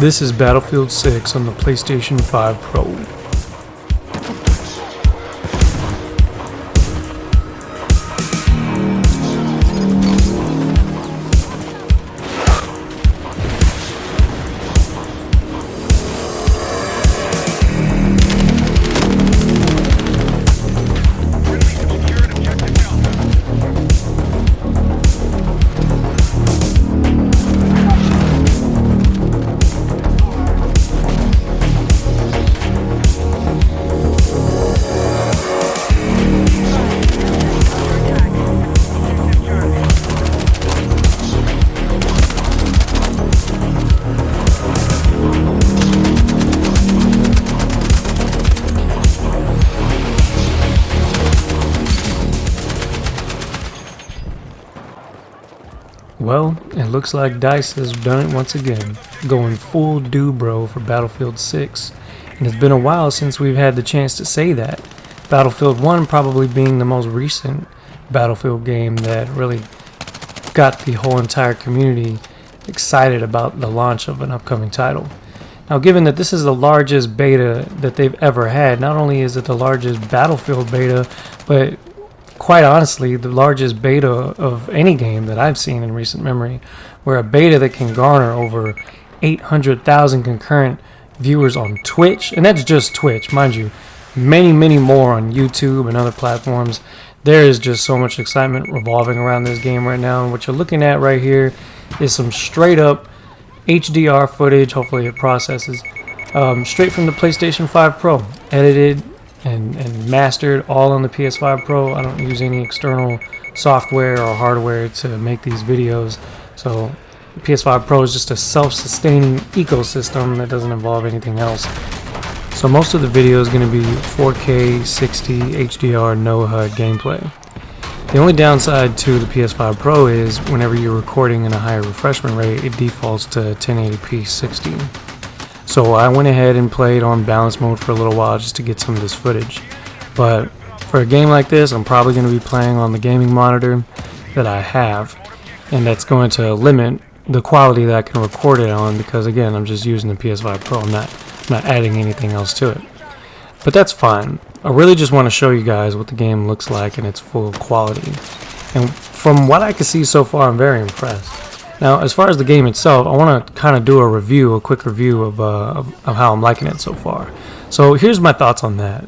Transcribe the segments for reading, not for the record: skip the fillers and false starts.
This is Battlefield 6 on the PlayStation 5 Pro. Well, it looks like DICE has done it once again, going full bro for Battlefield 6, and it's been a while since we've had the chance to say that. Battlefield 1 probably being the most recent Battlefield game that really got the whole entire community excited about the launch of an upcoming title. Now, given that this is the largest beta that they've ever had, not only is it the largest Battlefield beta, but quite honestly, the largest beta of any game that I've seen in recent memory, where a beta that can garner over 800,000 concurrent viewers on Twitch, and that's just Twitch, mind you, many more on YouTube and other platforms. There is just so much excitement revolving around this game right now, and what you're looking at right here is some straight up HDR footage. Hopefully it processes straight from the PlayStation 5 Pro, edited and mastered all on the PS5 Pro. I don't use any external software or hardware to make these videos, so the PS5 Pro is just a self-sustaining ecosystem that doesn't involve anything else. So most of the video is going to be 4K 60 HDR no HUD gameplay. The only downside to the PS5 Pro is whenever you're recording in a higher refreshment rate, it defaults to 1080p 60. So I went ahead and played on balance mode for a little while just to get some of this footage. But for a game like this, I'm probably going to be playing on the gaming monitor that I have, and that's going to limit the quality that I can record it on, because again, I'm just using the PS5 Pro. I'm not adding anything else to it. But that's fine. I really just want to show you guys what the game looks like in its full quality. And from what I can see so far, I'm very impressed. Now, as far as the game itself, I want to kind of do a quick review of how I'm liking it so far. So here's my thoughts on that.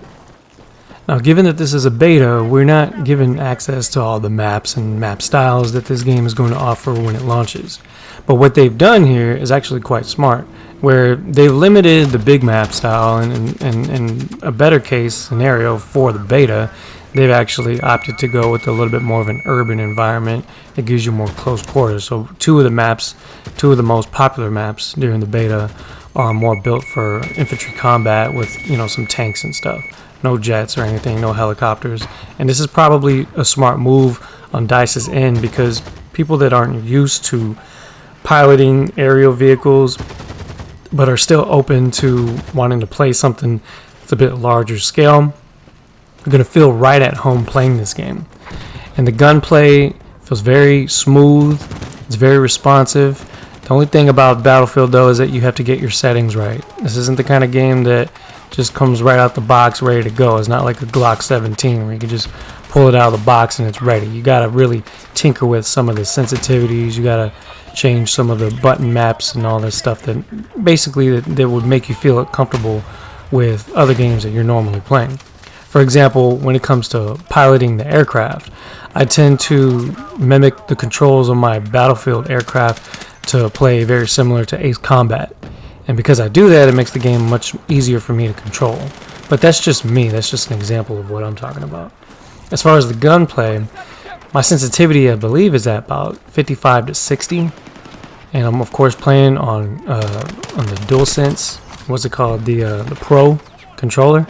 Now, given that this is a beta, we're not given access to all the maps and map styles that this game is going to offer when it launches. But what they've done here is actually quite smart, where they've limited the big map style, and in a better case scenario for the beta, they've actually opted to go with a little bit more of an urban environment that gives you more close quarters. So two of the most popular maps during the beta are more built for infantry combat with, some tanks and stuff. No jets or anything, no helicopters. And this is probably a smart move on DICE's end, because people that aren't used to piloting aerial vehicles but are still open to wanting to play something that's a bit larger scale, you're going to feel right at home playing this game. And the gunplay feels very smooth, it's very responsive. The only thing about Battlefield though is that you have to get your settings right. This isn't the kind of game that just comes right out the box ready to go. It's not like a Glock 17 where you can just pull it out of the box and it's ready. You got to really tinker with some of the sensitivities. You got to change some of the button maps and all this stuff that basically that would make you feel comfortable with other games that you're normally playing. For example, when it comes to piloting the aircraft, I tend to mimic the controls on my Battlefield aircraft to play very similar to Ace Combat. And because I do that, it makes the game much easier for me to control. But that's just me. That's just an example of what I'm talking about. As far as the gunplay, my sensitivity, I believe, is at about 55 to 60. And I'm, of course, playing on the DualSense, what's it called, the Pro controller.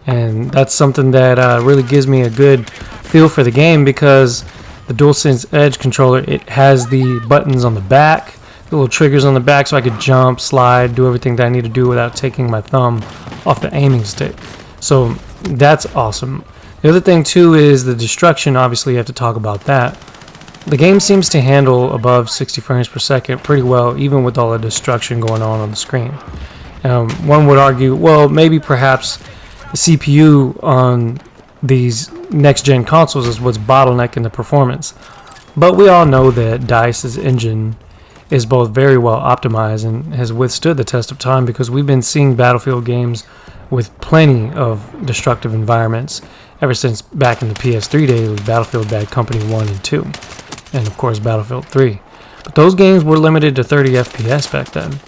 And that's something that really gives me a good feel for the game, because the DualSense Edge controller, it has the buttons on the back, the little triggers on the back, so I could jump, slide, do everything that I need to do without taking my thumb off the aiming stick. So that's awesome. The other thing too is the destruction. Obviously you have to talk about that. The game seems to handle above 60 frames per second pretty well, even with all the destruction going on the screen. One would argue, well, maybe perhaps the CPU on these next-gen consoles is what's bottlenecking the performance. But we all know that DICE's engine is both very well optimized and has withstood the test of time, because we've been seeing Battlefield games with plenty of destructive environments ever since back in the PS3 days with Battlefield Bad Company 1 and 2, and of course Battlefield 3. But those games were limited to 30 FPS back then.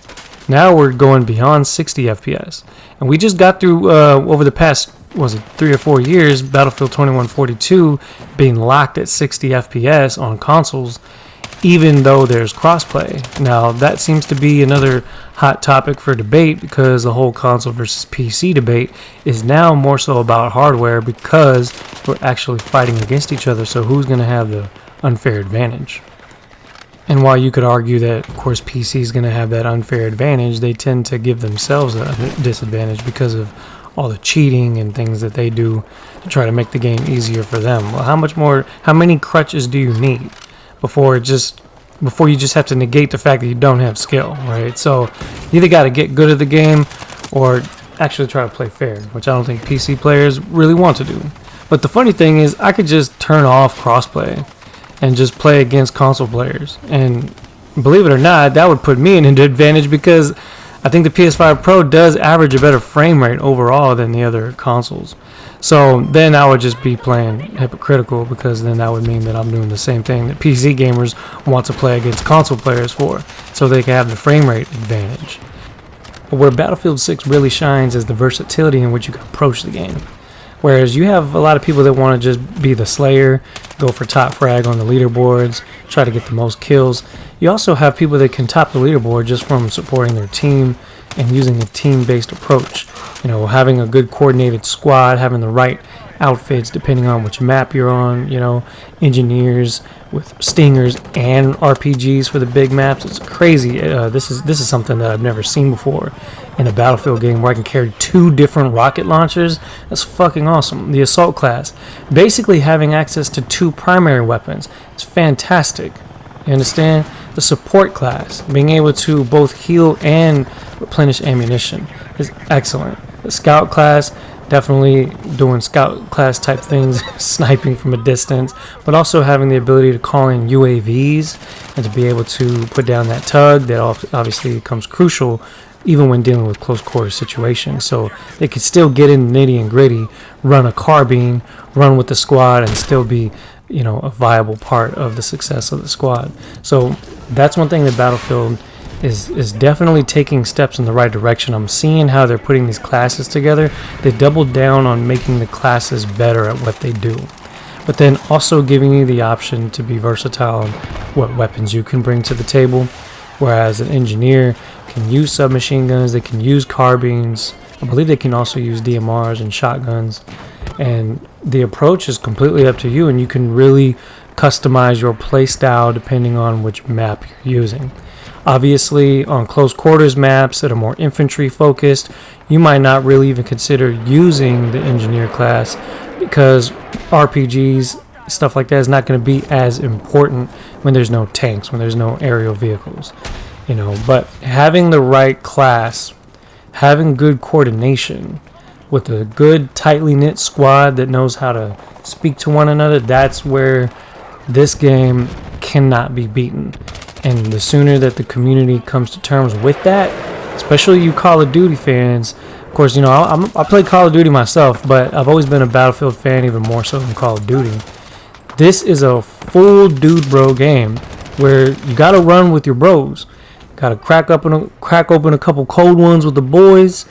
Now we're going beyond 60 FPS. And we just got through, over the past, 3 or 4 years, Battlefield 2142 being locked at 60 FPS on consoles, even though there's crossplay. Now, that seems to be another hot topic for debate, because the whole console versus PC debate is now more so about hardware, because we're actually fighting against each other. So who's going to have the unfair advantage? And while you could argue that, of course, PC is going to have that unfair advantage, they tend to give themselves a disadvantage because of all the cheating and things that they do to try to make the game easier for them. Well, how many crutches do you need before you just have to negate the fact that you don't have skill, right? So you either got to get good at the game or actually try to play fair, which I don't think PC players really want to do. But the funny thing is, I could just turn off crossplay and just play against console players, and believe it or not, that would put me in an advantage, because I think the PS5 Pro does average a better frame rate overall than the other consoles. So then I would just be playing hypocritical, because then that would mean that I'm doing the same thing that PC gamers want to play against console players for, so they can have the frame rate advantage. But where Battlefield 6 really shines is the versatility in which you can approach the game. Whereas you have a lot of people that want to just be the slayer, go for top frag on the leaderboards, try to get the most kills. You also have people that can top the leaderboard just from supporting their team and using a team-based approach. You know, having a good coordinated squad, having the right outfits depending on which map you're on, you know, engineers with stingers and RPGs for the big maps. It's crazy. This is something that I've never seen before in a Battlefield game, where I can carry 2 different rocket launchers. That's fucking awesome. The assault class, basically having access to 2 primary weapons, it's fantastic. You understand? The support class, being able to both heal and replenish ammunition, is excellent. The scout class, definitely doing scout class type things, sniping from a distance, but also having the ability to call in UAVs and to be able to put down that tug that obviously becomes crucial even when dealing with close quarter situations. So they could still get in nitty and gritty, run a carbine, run with the squad, and still be, you know, a viable part of the success of the squad. So that's one thing that Battlefield is definitely taking steps in the right direction. I'm seeing how they're putting these classes together. They doubled down on making the classes better at what they do, but then also giving you the option to be versatile on what weapons you can bring to the table. Whereas an engineer can use submachine guns, they can use carbines, I believe they can also use DMRs and shotguns, and the approach is completely up to you, and you can really customize your play style depending on which map you're using. Obviously, on close quarters maps that are more infantry focused, you might not really even consider using the engineer class, because RPGs, stuff like that, is not going to be as important when there's no tanks, when there's no aerial vehicles, you know. But having the right class, having good coordination with a good tightly knit squad that knows how to speak to one another, that's where this game cannot be beaten. And the sooner that the community comes to terms with that, especially you Call of Duty fans, of course, you know, I play Call of Duty myself, but I've always been a Battlefield fan, even more so than Call of Duty. This is a full dude bro game where you gotta run with your bros. Gotta crack open a couple cold ones with the boys,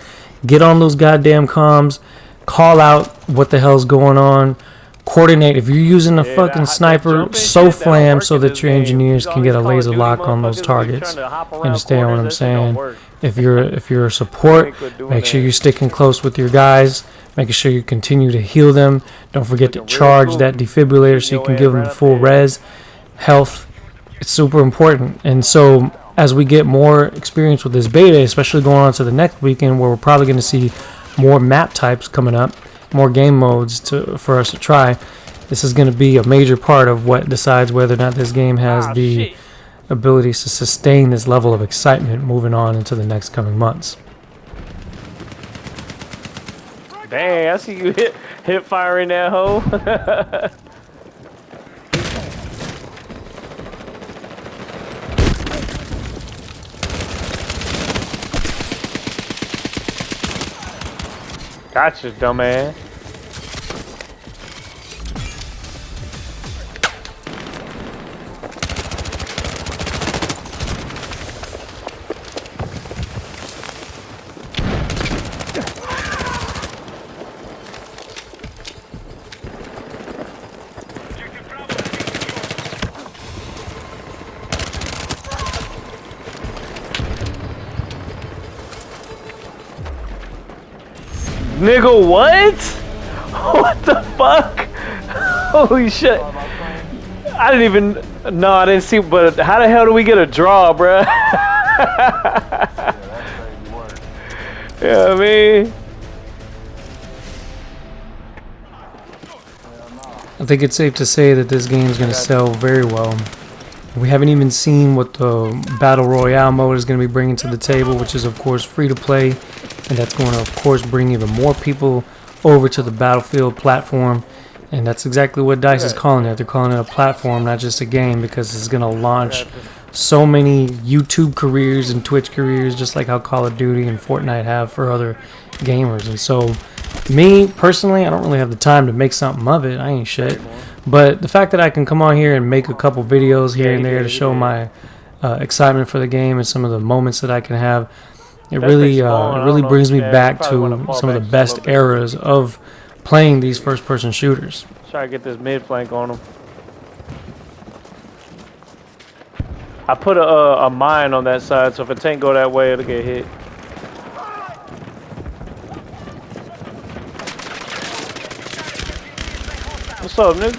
get on those goddamn comms, call out what the hell's going on, coordinate. If you're using a fucking sniper, so flam so that your engineers can get a laser lock on those targets. Understand what I'm saying? If you're a support, make sure you're sticking close with your guys, making sure you continue to heal them. Don't forget to charge that defibrillator so you can give them the full res health. It's super important. And so as we get more experience with this beta, especially going on to the next weekend, where we're probably going to see more map types coming up, more game modes for us to try, This is going to be a major part of what decides whether or not this game has the ability to sustain this level of excitement moving on into the next coming months. Dang, I see you hip firing that hole. Gotcha, dumbass. Nigga, what? What the fuck? Holy shit. I didn't even... No, I didn't see... But how the hell do we get a draw, bruh? Yeah, I mean... I think it's safe to say that this game is going to sell very well. We haven't even seen what the Battle Royale mode is going to be bringing to the table, which is of course free to play, and that's going to of course bring even more people over to the Battlefield platform. And that's exactly what DICE is calling it. They're calling it a platform, not just a game, because it's going to launch so many YouTube careers and Twitch careers, just like how Call of Duty and Fortnite have for other gamers. And so, me personally, I don't really have the time to make something of it. I ain't shit. But the fact that I can come on here and make a couple videos here and there to show my excitement for the game and some of the moments that I can have, it really brings me back to some of the best eras of playing these first-person shooters. Try to get this mid flank on him. I put a mine on that side, so if a tank go that way, it'll get hit. What's up, nigga?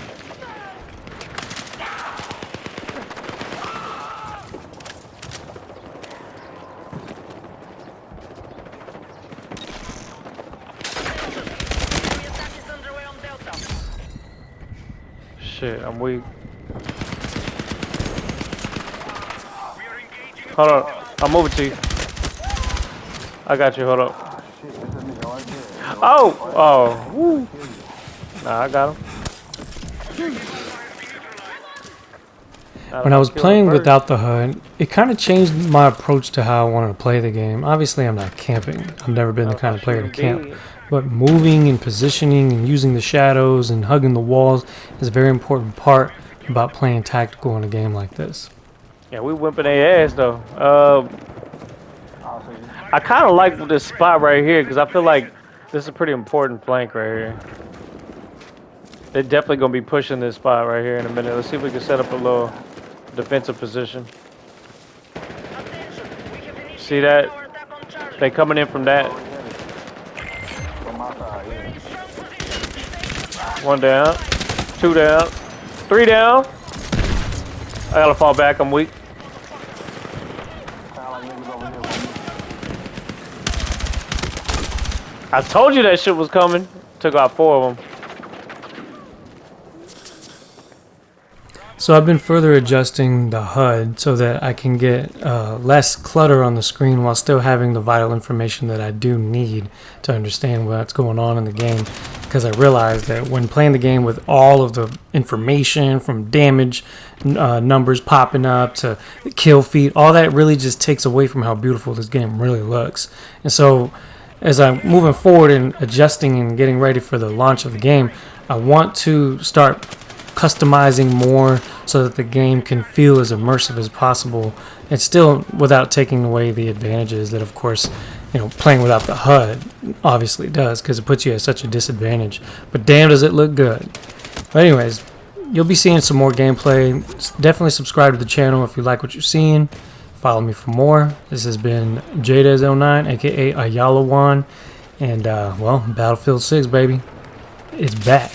Shit, I'm weak. Hold on, I'll move it to you. I got you, hold up. Oh, woo. Nah, I got him. When I was playing without the HUD, it kind of changed my approach to how I wanted to play the game. Obviously, I'm not camping. I've never been the kind of player to camp. But moving and positioning and using the shadows and hugging the walls is a very important part about playing tactical in a game like this. Yeah, we whipping their ass though. I kind of like this spot right here because I feel like this is a pretty important flank right here. They're definitely going to be pushing this spot right here in a minute. Let's see if we can set up a little defensive position. See that? They coming in from that. One down, two down, three down. I gotta fall back, I'm weak. I told you that shit was coming. Took out 4 of them. So I've been further adjusting the HUD so that I can get less clutter on the screen while still having the vital information that I do need to understand what's going on in the game. Because I realized that when playing the game with all of the information from damage numbers popping up to kill feed, all that really just takes away from how beautiful this game really looks. And so as I'm moving forward and adjusting and getting ready for the launch of the game, I want to start customizing more so that the game can feel as immersive as possible, and still without taking away the advantages that, of course, playing without the HUD obviously does, because it puts you at such a disadvantage. But damn, does it look good. But anyways, you'll be seeing some more gameplay. Definitely subscribe to the channel if you like what you're seeing. Follow me for more. This has been Jadez09, aka Ayala1, and well, Battlefield 6, baby, it's back.